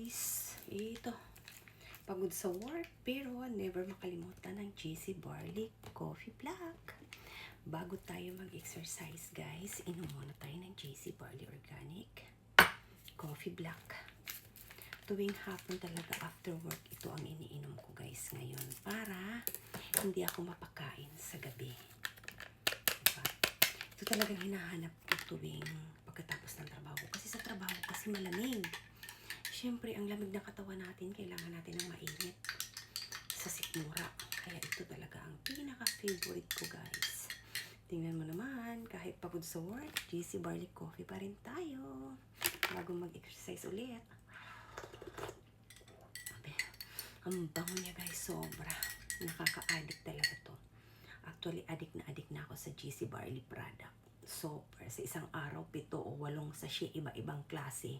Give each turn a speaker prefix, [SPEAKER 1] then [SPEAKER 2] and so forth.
[SPEAKER 1] guys, ito, pagod sa work pero never makalimutan ng JC Barley Coffee Black. Bago tayo mag-exercise guys, inom muna tayo ng JC Barley Organic Coffee Black. Tuwing hapon talaga after work, ito ang iniinom ko guys ngayon para hindi ako mapakain sa gabi. Diba? Ito talagang hinahanap ko tuwing pagkatapos ng trabaho. Kasi sa trabaho kasi malamig. Siyempre, ang lamig ng katawan natin, kailangan natin ng mainit sa sikmura. Kaya ito talaga ang pinaka-favorite ko, guys. Tingnan mo naman, kahit pagod sa work, JC Barley Coffee pa rin tayo. Bago mag-exercise ulit. Ang bango niya, guys, sobra. Nakaka-addict talaga to. Actually, addict na ako sa JC Barley product. So, sa isang araw, 7 o 8 sachet, iba-ibang klase